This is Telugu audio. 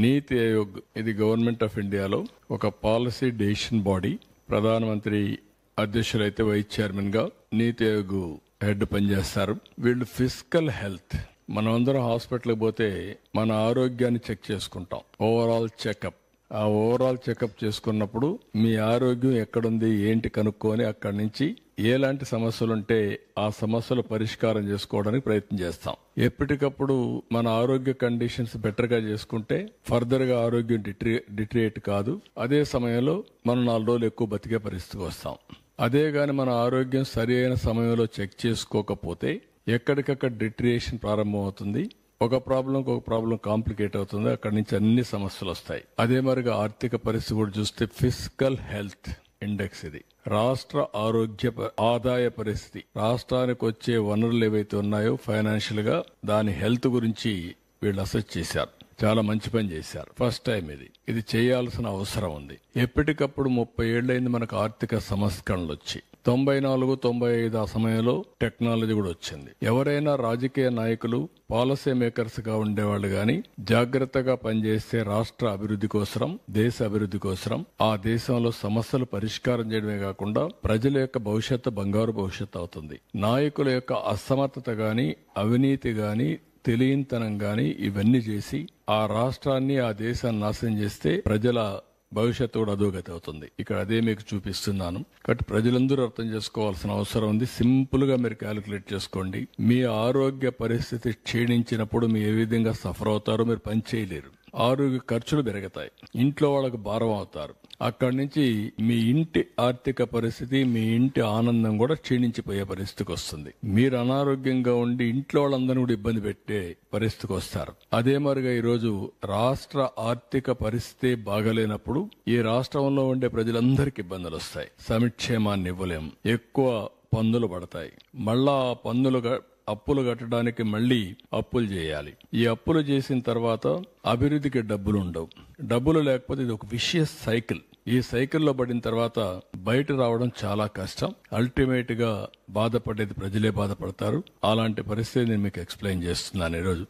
నీతి ఆయోగ్ ఇది గవర్నమెంట్ ఆఫ్ ఇండియాలో ఒక పాలసీ డెసిషన్ బాడీ. ప్రధానమంత్రి అధ్యక్షులైతే వైస్ చైర్మన్ గా నీతి ఆయోగ్ హెడ్ పనిచేస్తారు. వీళ్ళు ఫిజికల్ హెల్త్, మనమందరం హాస్పిటల్కి పోతే మన ఆరోగ్యాన్ని చెక్ చేసుకుంటాం, ఓవరాల్ చెకప్. ఆ ఓవరాల్ చెకప్ చేసుకున్నప్పుడు మీ ఆరోగ్యం ఎక్కడుంది ఏంటి కనుక్కొని అక్కడి నుంచి ఎలాంటి సమస్యలుంటే ఆ సమస్యలు పరిష్కారం చేసుకోవడానికి ప్రయత్నం చేస్తాం. ఎప్పటికప్పుడు మన ఆరోగ్య కండిషన్స్ బెటర్ గా చేసుకుంటే ఫర్దర్ గా ఆరోగ్యం డిట్రియేట్ కాదు. అదే సమయంలో మనం 4 రోజులు ఎక్కువ బతికే పరిస్థితికి వస్తాం. అదే గాని మన ఆరోగ్యం సరి అయిన సమయంలో చెక్ చేసుకోకపోతే ఎక్కడికక్కడ డిట్రియేషన్ ప్రారంభం అవుతుంది. ఒక ప్రాబ్లం కాంప్లికేట్ అవుతుంది. అక్కడి నుంచి అన్ని సమస్యలు వస్తాయి. అదే మరిగా ఆర్థిక పరిస్థితి కూడా చూస్తే ఫిజికల్ హెల్త్ ఇండెక్స్ ఇది రాష్ట్ర ఆరోగ్య ఆదాయ పరిస్థితి, రాష్ట్రానికి వచ్చే వనరులు ఏవైతే ఉన్నాయో ఫైనాన్షియల్ గా దాని హెల్త్ గురించి వీళ్ళు అసెస్ చేశారు. చాలా మంచి పని చేశారు. ఫస్ట్ టైం ఇది చేయాల్సిన అవసరం ఉంది. ఎప్పటికప్పుడు 30 ఏళ్లైంది మనకు ఆర్థిక సంస్కరణలు వచ్చి. 94, 95 ఆ సమయంలో టెక్నాలజీ కూడా వచ్చింది. ఎవరైనా రాజకీయ నాయకులు పాలసీ మేకర్స్ గా ఉండేవాళ్ళు గాని జాగ్రత్తగా పనిచేస్తే రాష్ట్ర అభివృద్ధి కోసం, దేశ అభివృద్ధి కోసం, ఆ దేశంలో సమస్యలు పరిష్కారం చేయడమే కాకుండా ప్రజల యొక్క భవిష్యత్తు బంగారు భవిష్యత్తు అవుతుంది. నాయకుల యొక్క అసమర్థత గాని, అవినీతి గాని, తెలియనితనం గాని ఇవన్నీ చేసి ఆ రాష్ట్రాన్ని, ఆ దేశాన్ని నాశనం చేస్తే ప్రజల భవిష్యత్తు కూడా అధోగతి అవుతుంది. ఇక్కడ అదే మీకు చూపిస్తున్నాను. కాబట్టి ప్రజలందరూ అర్థం చేసుకోవాల్సిన అవసరం ఉంది. సింపుల్ గా మీరు క్యాలిక్యులేట్ చేసుకోండి. మీ ఆరోగ్య పరిస్థితి క్షీణించినప్పుడు మీరు ఏ విధంగా సఫర్ అవుతారో మీరు పని చేయలేరు. ఆరోగ్య ఖర్చులు పెరుగుతాయి. ఇంట్లో వాళ్ళకు భారం అవుతారు. అక్కడి నుంచి మీ ఇంటి ఆర్థిక పరిస్థితి, మీ ఇంటి ఆనందం కూడా క్షీణించిపోయే పరిస్థితికి వస్తుంది. మీరు అనారోగ్యంగా ఉండి ఇంట్లో వాళ్ళందరినీ కూడా ఇబ్బంది పెట్టే పరిస్థితికి వస్తారు. అదే మరిగా ఈరోజు రాష్ట్ర ఆర్థిక పరిస్థితి బాగలేనప్పుడు ఈ రాష్ట్రంలో ఉండే ప్రజలందరికీ ఇబ్బందులు వస్తాయి. సంక్షేమాన్ని ఇవ్వలేం, ఎక్కువ పన్నులు పడతాయి. మళ్ళా అప్పులు కట్టడానికి మళ్లీ అప్పులు చేయాలి. ఈ అప్పులు చేసిన తర్వాత అభివృద్ధికి డబ్బులు ఉండవు. డబ్బులు లేకపోతే ఇది ఒక విషియస్ సైకిల్. ఈ సైకిల్లో పడిన తర్వాత బయట రావడం చాలా కష్టం. అల్టిమేట్ గా బాధపడేది ప్రజలే బాధపడతారు. అలాంటి పరిస్థితి నేను మీకు ఎక్స్ప్లెయిన్ చేస్తున్నాను ఈరోజు.